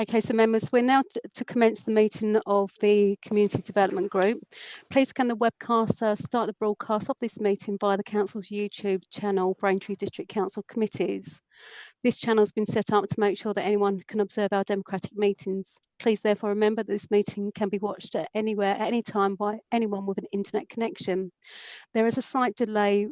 Okay, so members, we're now to commence the meeting of the Community Development Group. Please can the webcaster start the broadcast of this meeting via the Council's YouTube channel, Braintree District Council Committees. This channel has been set up to make sure that anyone can observe our democratic meetings. Please therefore remember that this meeting can be watched at anywhere, at any time by anyone with an internet connection. There is a slight delay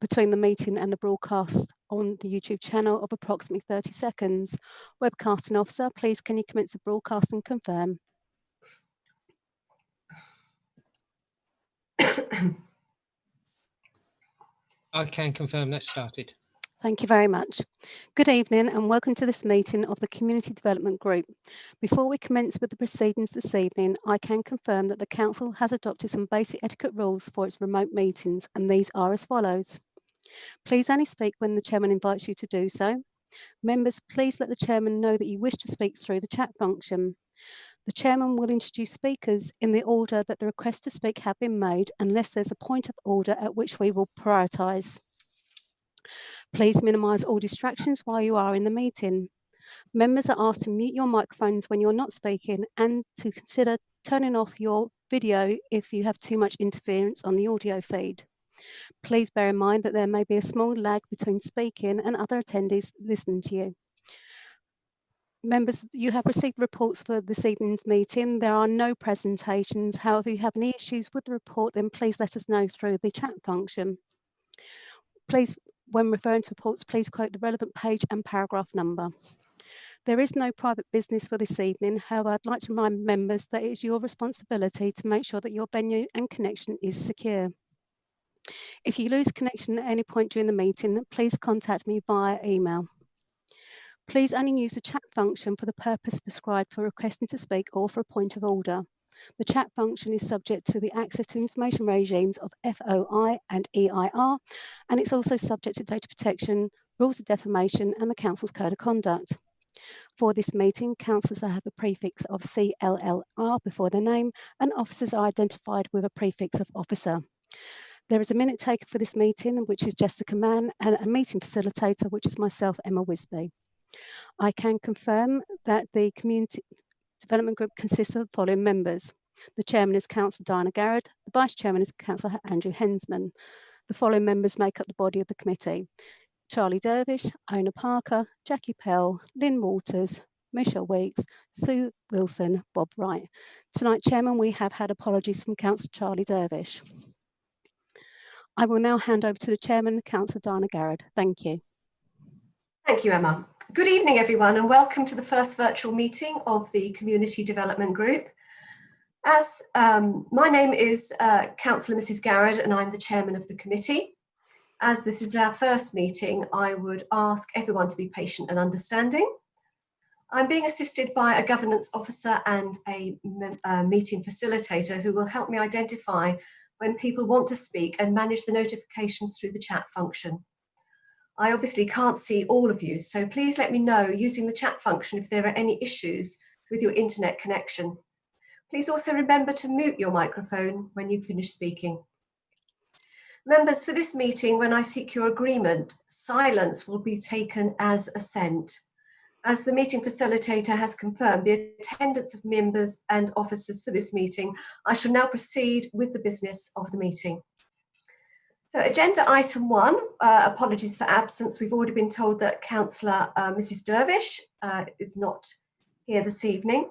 between the meeting and the broadcast on the YouTube channel of approximately 30 seconds. Webcasting officer, please can you commence the broadcast and confirm? I can confirm that started. Thank you very much. Good evening and welcome to this meeting of the Community Development Group. Before we commence with the proceedings this evening, I can confirm that the Council has adopted some basic etiquette rules for its remote meetings, and these are as follows. Please only speak when the Chairman invites you to do so. Members, please let the Chairman know that you wish to speak through the chat function. The Chairman will introduce speakers in the order that the requests to speak have been made, unless there's a point of order at which we will prioritise. Please minimise all distractions while you are in the meeting. Members are asked to mute your microphones when you're not speaking and to consider turning off your video if you have too much interference on the audio feed. Please bear in mind that there may be a small lag between speaking and other attendees listening to you. Members, you have received reports for this evening's meeting. There are no presentations. However, if you have any issues with the report, then please let us know through the chat function. Please, when referring to reports, please quote the relevant page and paragraph number. There is no private business for this evening. However, I'd like to remind members that it is your responsibility to make sure that your venue and connection is secure. If you lose connection at any point during the meeting, please contact me via email. Please only use the chat function for the purpose prescribed for requesting to speak or for a point of order. The chat function is subject to the access to information regimes of FOI and EIR, and it's also subject to data protection, rules of defamation, and the Council's Code of Conduct. For this meeting, councillors have a prefix of CLLR before their name, and officers are identified with a prefix of officer. There is a minute taker for this meeting, which is Jessica Mann, and a meeting facilitator, which is myself, Emma Wisby. I can confirm that the Community Development Group consists of the following members. The Chairman is Councillor Diana Garrod, the Vice Chairman is Councillor Andrew Hensman. The following members make up the body of the committee. Charlie Dervish, Ona Parker, Jackie Pell, Lynn Walters, Michelle Weeks, Sue Wilson, Bob Wright. Tonight, Chairman, we have had apologies from Councillor Charlie Dervish. I will now hand over to the Chairman, Councillor Diana Garrod. Thank you. Thank you, Emma. Good evening, everyone, and welcome to the first virtual meeting of the Community Development Group. As my name is Councillor Mrs. Garrod, and I'm the Chairman of the committee. As this is our first meeting, I would ask everyone to be patient and understanding. I'm being assisted by a governance officer and a meeting facilitator who will help me identify when people want to speak and manage the notifications through the chat function. I obviously can't see all of you, so please let me know using the chat function if there are any issues with your internet connection. Please also remember to mute your microphone when you finish speaking. Members, for this meeting, when I seek your agreement, silence will be taken as assent. As the meeting facilitator has confirmed the attendance of members and officers for this meeting, I shall now proceed with the business of the meeting. So agenda item 1, apologies for absence. We've already been told that Councillor Mrs. Dervish is not here this evening.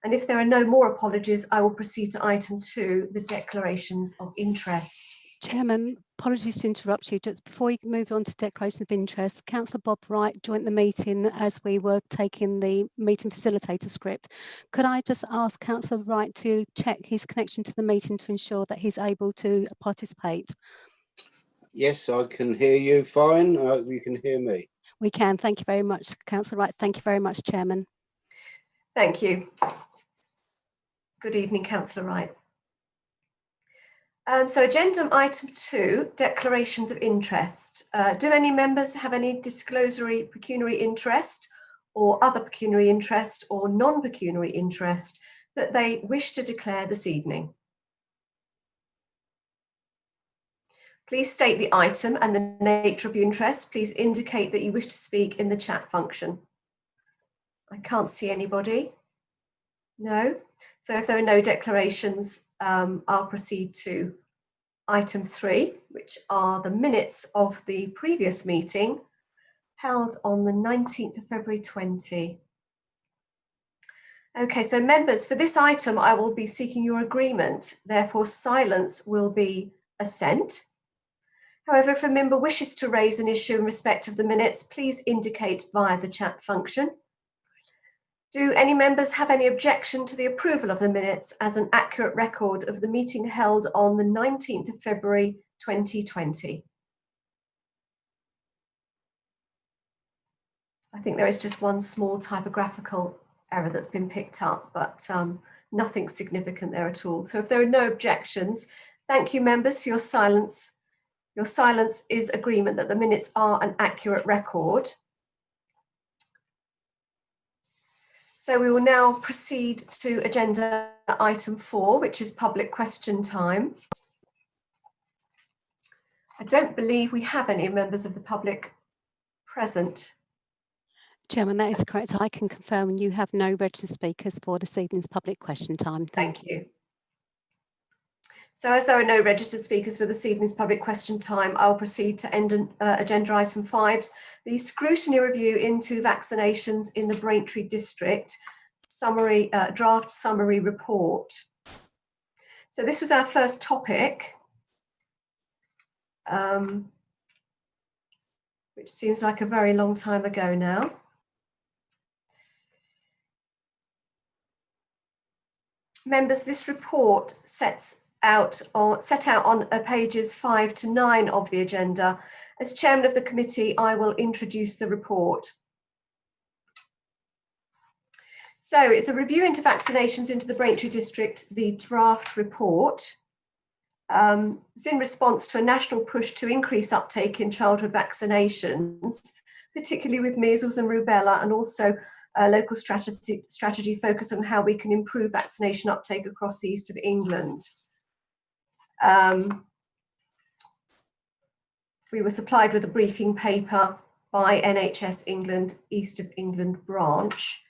And if there are no more apologies, I will proceed to item 2, the declarations of interest. Chairman, apologies to interrupt you. Just before you move on to declaration of interest, Councillor Bob Wright joined the meeting as we were taking the meeting facilitator script. Could I just ask Councillor Wright to check his connection to the meeting to ensure that he's able to participate? Yes, I can hear you fine. I hope you can hear me. We can. Thank you very much, Councillor Wright. Thank you very much, Chairman. Thank you. Good evening, Councillor Wright. So agenda item 2, declarations of interest. Do any members have any disclosory pecuniary interest or other pecuniary interest or non-pecuniary interest that they wish to declare this evening? Please state the item and the nature of your interest. Please indicate that you wish to speak in the chat function. I can't see anybody. No. So if there are no declarations, I'll proceed to item 3, which are the minutes of the previous meeting held on the 19th of February 20. Okay, so members, for this item, I will be seeking your agreement. Therefore, silence will be assent. However, if a member wishes to raise an issue in respect of the minutes, please indicate via the chat function. Do any members have any objection to the approval of the minutes as an accurate record of the meeting held on the 19th of February 2020? I think there is just one small typographical error that's been picked up, but nothing significant there at all. So if there are no objections, thank you members for your silence. Your silence is agreement that the minutes are an accurate record. So we will now proceed to agenda item 4, which is public question time. I don't believe we have any members of the public present. Chairman, that is correct. I can confirm you have no registered speakers for this evening's public question time. Thank you. So as there are no registered speakers for this evening's public question time, I'll proceed to end agenda item 5, the scrutiny review into vaccinations in the Braintree district, summary, draft summary report. So this was our first topic, which seems like a very long time ago now. Members, this report set out on pages 5 to 9 of the agenda. As chairman of the committee, I will introduce the report. So it's a review into vaccinations into the Braintree district, the draft report. It's in response to a national push to increase uptake in childhood vaccinations, particularly with measles and rubella, and also a local strategy focus on how we can improve vaccination uptake across the east of England. We were supplied with a briefing paper by NHS England, East of England branch.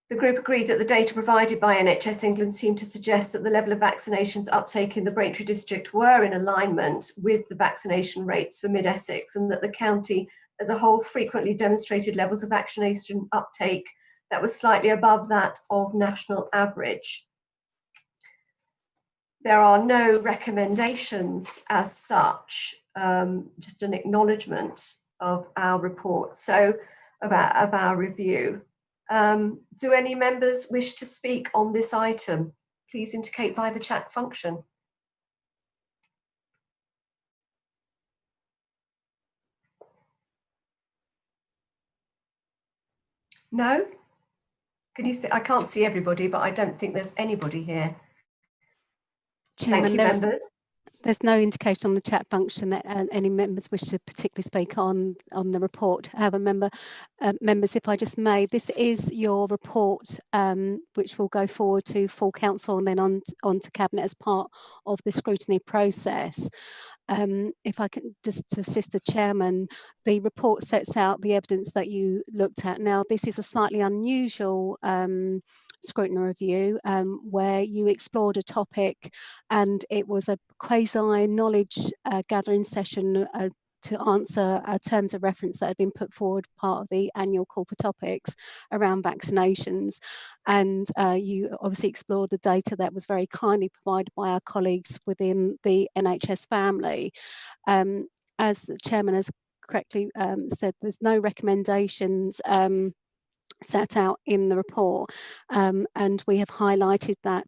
The group agreed that the data provided by NHS England seemed to suggest that the level of vaccinations uptake in the Braintree district were in alignment with the vaccination rates for Mid-Essex, and that the county as a whole frequently demonstrated levels of vaccination uptake that was slightly above that of national average. There are no recommendations as such, just an acknowledgement of our report, so of our review. Do any members wish to speak on this item? Please indicate via the chat function. No? Can you see? I can't see everybody, but I don't think there's anybody here. Chairman, Thank you, members. There's no indication on the chat function that any members wish to particularly speak on the report. However, members, if I just may, this is your report, which will go forward to full council and then on to Cabinet as part of the scrutiny process. If I can just to assist the chairman, the report sets out the evidence that you looked at. Now, this is a slightly unusual scrutiny review where you explored a topic, and it was a quasi knowledge gathering session to answer terms of reference that had been put forward, part of the annual call for topics around vaccinations. And you obviously explored the data that was very kindly provided by our colleagues within the NHS family. As the chairman has correctly said, there's no recommendations set out in the report, and we have highlighted that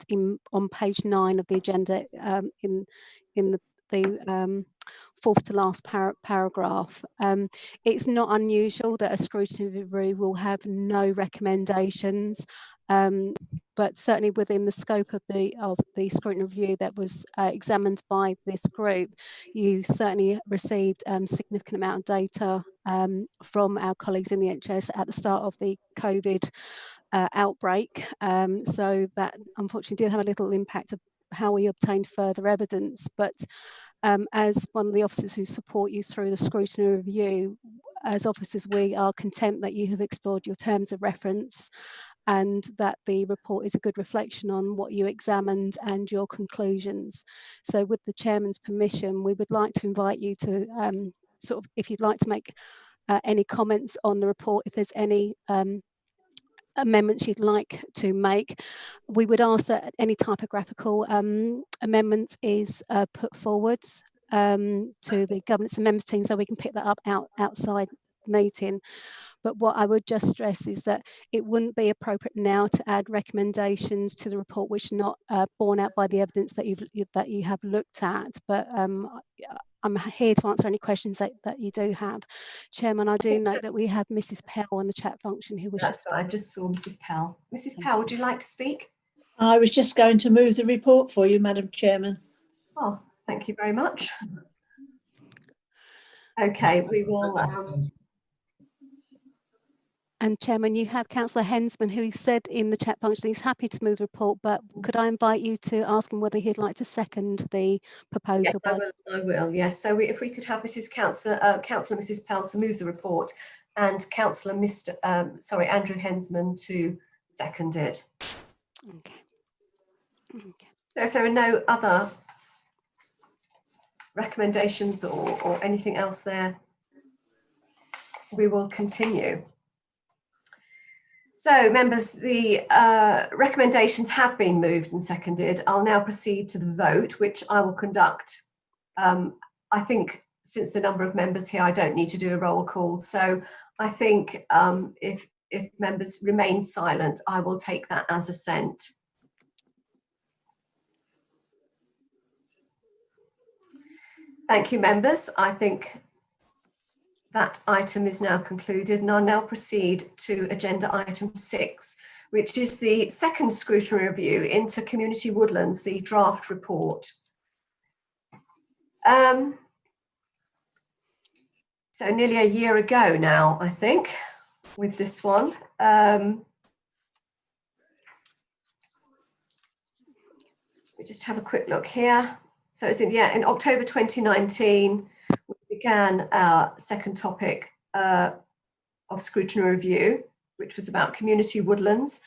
on page 9 of the agenda in the fourth to last paragraph. It's not unusual that a scrutiny review will have no recommendations, but certainly within the scope of the scrutiny review that was examined by this group, you certainly received a significant amount of data from our colleagues in the NHS at the start of the COVID outbreak. So that unfortunately did have a little impact of how we obtained further evidence. But as one of the officers who support you through the scrutiny review, as officers, we are content that you have explored your terms of reference and that the report is a good reflection on what you examined and your conclusions. So with the chairman's permission, we would like to invite you to if you'd like to make any comments on the report, if there's any amendments you'd like to make, we would ask that any typographical amendments is put forward to the governance and members team so we can pick that up outside meeting. But what I would just stress is that it wouldn't be appropriate now to add recommendations to the report which are not borne out by the evidence that you have looked at. But I'm here to answer any questions that you do have. Chairman, I do note that we have Mrs. Pell on the chat function who wishes. That's right, I just saw Mrs. Pell. Mrs. Pell, would you like to speak? I was just going to move the report for you, Madam Chairman. Oh, thank you very much. Okay, we will. And Chairman, you have Councillor Hensman, who said in the chat function he's happy to move the report, but could I invite you to ask him whether he'd like to second the proposal? Yes, I will, yes. So if we could have Councillor Mrs. Pell to move the report and Councillor Andrew Hensman to second it. Okay. So if there are no other recommendations or anything else there, we will continue. So members, the recommendations have been moved and seconded. I'll now proceed to the vote, which I will conduct. I think since the number of members here, I don't need to do a roll call. So I think if members remain silent, I will take that as assent. Thank you, members. I think that item is now concluded, and I'll now proceed to agenda item 6, which is the second scrutiny review into community woodlands, the draft report. So nearly a year ago now, I think, with this one. We just have a quick look here. So it's in October 2019, we began our second topic of scrutiny review, which was about community woodlands.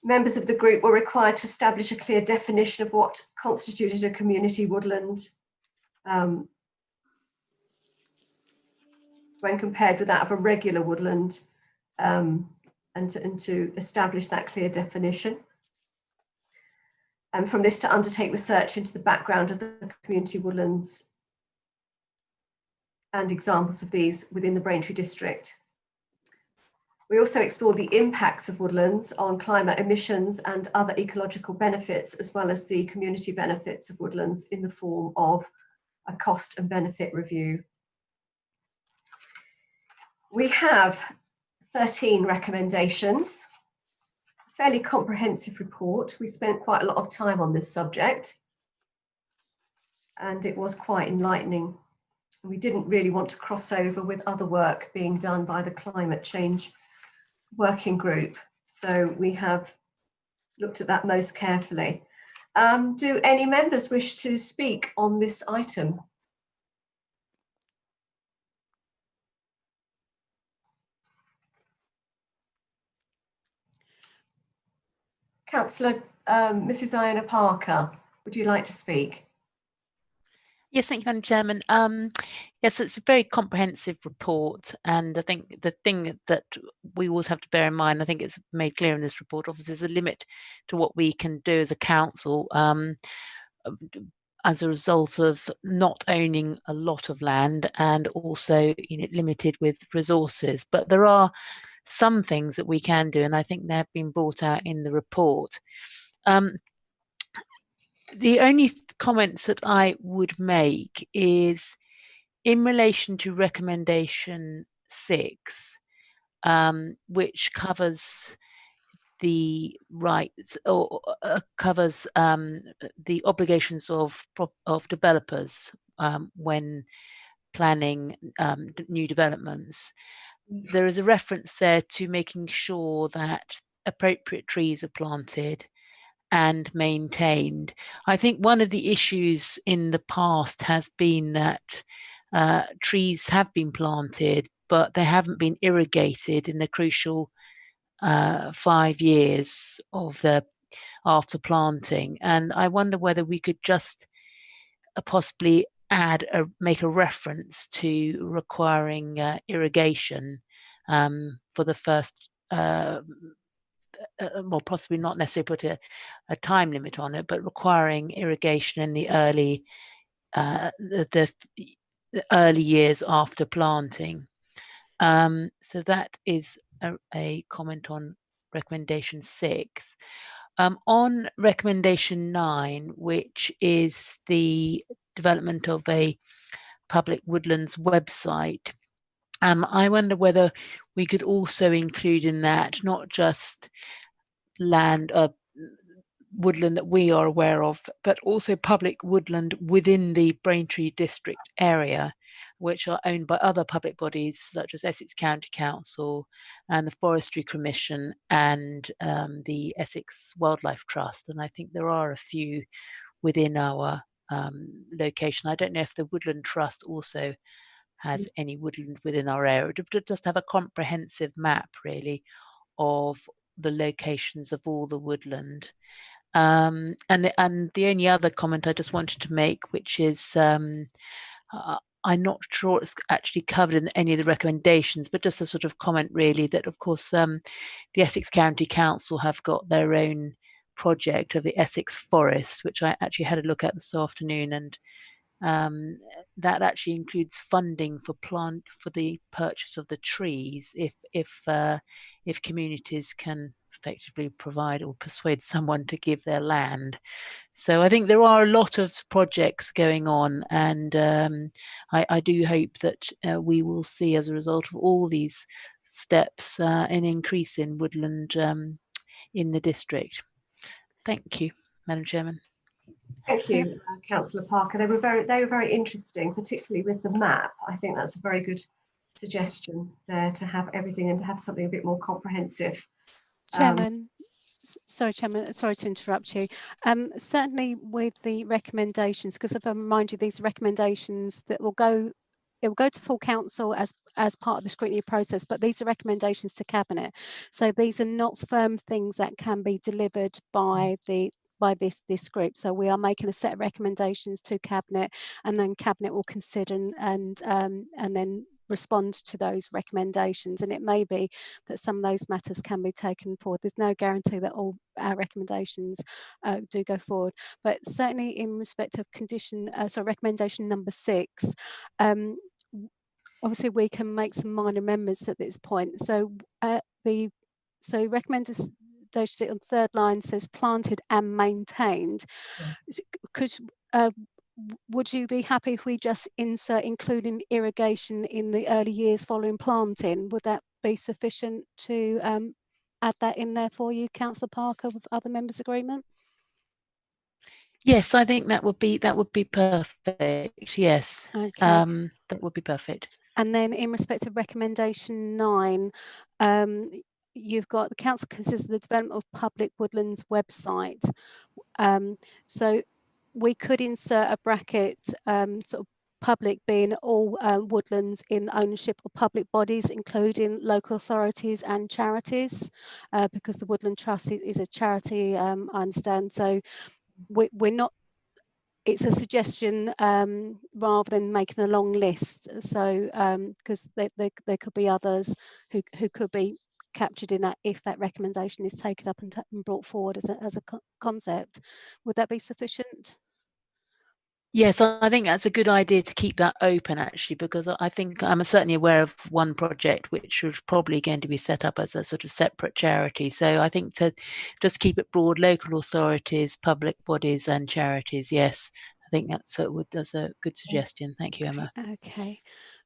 Members of the group were required to establish a clear definition of what constituted a community woodland when compared with that of a regular woodland, and to establish that clear definition. And from this to undertake research into the background of the community woodlands and examples of these within the Braintree district. We also explored the impacts of woodlands on climate emissions and other ecological benefits, as well as the community benefits of woodlands in the form of a cost and benefit review. We have 13 recommendations. Fairly comprehensive report. We spent quite a lot of time on this subject and it was quite enlightening. We didn't really want to cross over with other work being done by the climate change working group. So we have looked at that most carefully. Do any members wish to speak on this item? Councillor Mrs. Iona Parker, would you like to speak? Yes, thank you, Madam Chairman. Yes, it's a very comprehensive report, and I think the thing that we always have to bear in mind, I think it's made clear in this report, obviously there's a limit to what we can do as a council as a result of not owning a lot of land and also limited with resources. But there are some things that we can do, and I think they've been brought out in the report. The only comments that I would make is in relation to recommendation 6, which covers the rights or covers the obligations of developers when planning new developments. There is a reference there to making sure that appropriate trees are planted and maintained. I think one of the issues in the past has been that trees have been planted, but they haven't been irrigated in the crucial 5 years of after planting. And I wonder whether we could just possibly make a reference to requiring irrigation for the first well, possibly not necessarily put a time limit on it, but requiring irrigation in the early the early years after planting. So that is a comment on recommendation 6. On recommendation 9, which is the development of a public woodlands website, I wonder whether we could also include in that not just land, woodland that we are aware of, but also public woodland within the Braintree district area, which are owned by other public bodies such as Essex County Council and the Forestry Commission and the Essex Wildlife Trust. And I think there are a few within our location. I don't know if the Woodland Trust also has any woodland within our area, to just have a comprehensive map really of the locations of all the woodland. And the only other comment I just wanted to make, which is I'm not sure it's actually covered in any of the recommendations, but just a sort of comment really that of course the Essex County Council have got their own project of the Essex Forest, which I actually had a look at this afternoon, and that actually includes funding for the purchase of the trees if communities can effectively provide or persuade someone to give their land. So I think there are a lot of projects going on, and I do hope that we will see, as a result of all these steps, an increase in woodland in the district. Thank you, Madam Chairman. Thank you, Councillor Parker. They were very interesting, particularly with the map. I think that's a very good suggestion there, to have everything and to have something a bit more comprehensive. Chairman, sorry to interrupt you. Certainly with the recommendations, because if I remind you, these recommendations that will go to full council as part of the scrutiny process, but these are recommendations to Cabinet. So these are not firm things that can be delivered by this group. So we are making a set of recommendations to Cabinet, and then Cabinet will consider and then respond to those recommendations. And it may be that some of those matters can be taken forward. There's no guarantee that all our recommendations do go forward, but certainly in respect of recommendation number 6, obviously we can make some minor amendments at this point. So recommendation on the third line says planted and maintained. Yes. Would you be happy if we just insert including irrigation in the early years following planting? Would that be sufficient to add that in there for you, Councillor Parker, with other members' agreement? Yes, I think that would be perfect. Yes, okay. That would be perfect. And then in respect of recommendation 9, you've got the council considers the development of public woodlands website. So we could insert a bracket, sort of public being all woodlands in ownership of public bodies, including local authorities and charities, because the Woodland Trust is a charity, I understand. So we're not, it's a suggestion rather than making a long list. So because there could be others who could be captured in that if that recommendation is taken up and brought forward as a concept. Would that be sufficient? Yes, I think that's a good idea to keep that open, actually, because I think I'm certainly aware of one project which was probably going to be set up as a sort of separate charity. So I think to just keep it broad, local authorities, public bodies and charities. Yes, I think that's a good suggestion. Thank you, Emma. Okay.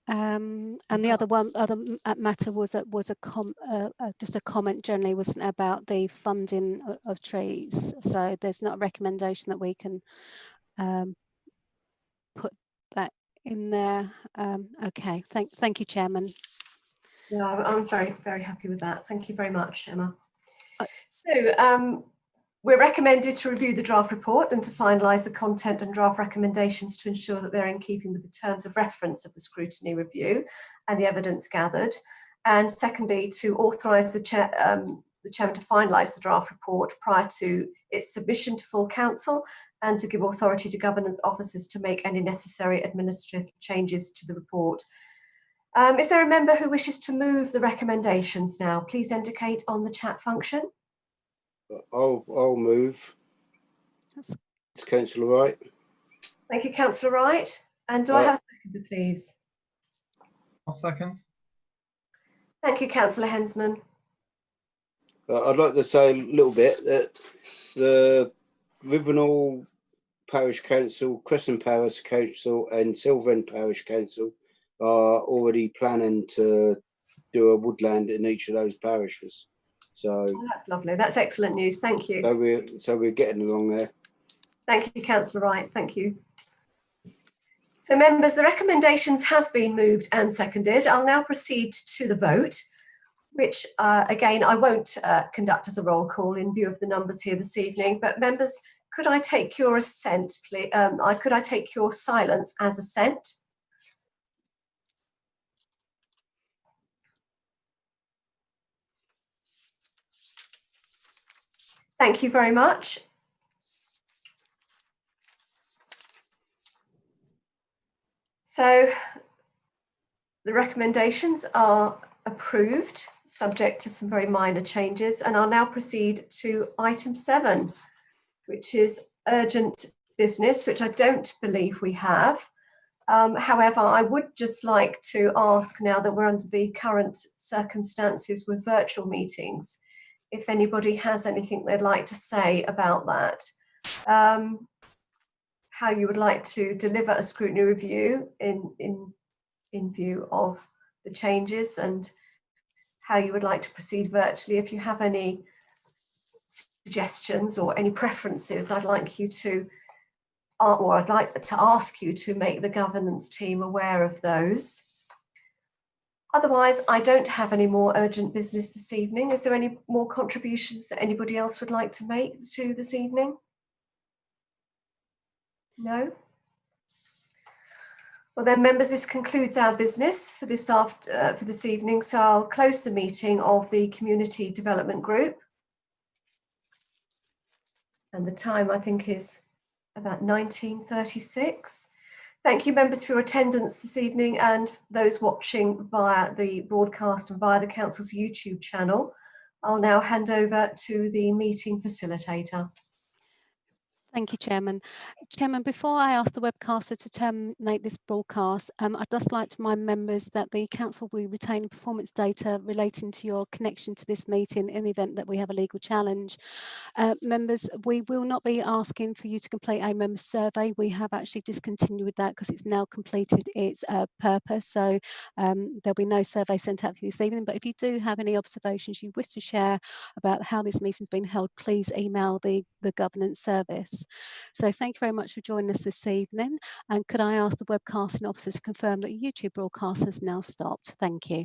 And the other matter was just a comment generally, wasn't about the funding of trees. So there's not a recommendation that we can put that in there. Okay, thank you, Chairman. Yeah, I'm very happy with that. Thank you very much, Emma. So We're recommended to review the draft report and to finalise the content and draft recommendations to ensure that they're in keeping with the terms of reference of the scrutiny review and the evidence gathered. And secondly, to authorise the chairman to finalise the draft report prior to its submission to full council, and to give authority to governance officers to make any necessary administrative changes to the report. Is there a member who wishes to move the recommendations now? Please indicate on the chat function. I'll move. That's- It's Councillor Wright. Thank you, Councillor Wright. And do I have a seconder, please? I'll second. Thank you, Councillor Hensman. I'd like to say a little bit that the Rivenall Parish Council, Crescent Parish Council and Silverend Parish Council are already planning to do a woodland in each of those parishes. So Oh, that's lovely. That's excellent news. Thank you. so we're getting along there. Thank you, Councillor Wright. Thank you. So members, the recommendations have been moved and seconded. I'll now proceed to the vote, which again, I won't conduct as a roll call in view of the numbers here this evening, but members, could I take your assent, please? Could I take your silence as assent? Thank you very much. So the recommendations are approved, subject to some very minor changes, and I'll now proceed to item 7, which is urgent business, which I don't believe we have. However, I would just like to ask, now that we're under the current circumstances with virtual meetings, if anybody has anything they'd like to say about that. How you would like to deliver a scrutiny review in view of the changes, and how you would like to proceed virtually. If you have any suggestions or any preferences, I'd like you to, or I'd like to ask you to make the governance team aware of those. Otherwise, I don't have any more urgent business this evening. Is there any more contributions that anybody else would like to make to this evening? No? Well then, members, this concludes our business for this evening. So I'll close the meeting of the Community Development Group. And the time, I think, is about 19:36. Thank you, members, for your attendance this evening, and those watching via the broadcast and via the Council's YouTube channel. I'll now hand over to the meeting facilitator. Thank you, Chairman. Chairman, before I ask the webcaster to terminate this broadcast, I'd just like to remind members that the Council will retain performance data relating to your connection to this meeting in the event that we have a legal challenge. Members, we will not be asking for you to complete a member survey. We have actually discontinued with that because it's now completed its purpose. So there'll be no survey sent out for you this evening. But if you do have any observations you wish to share about how this meeting's been held, please email the governance service. So thank you very much for joining us this evening. And could I ask the webcasting officer to confirm that the YouTube broadcast has now stopped? Thank you.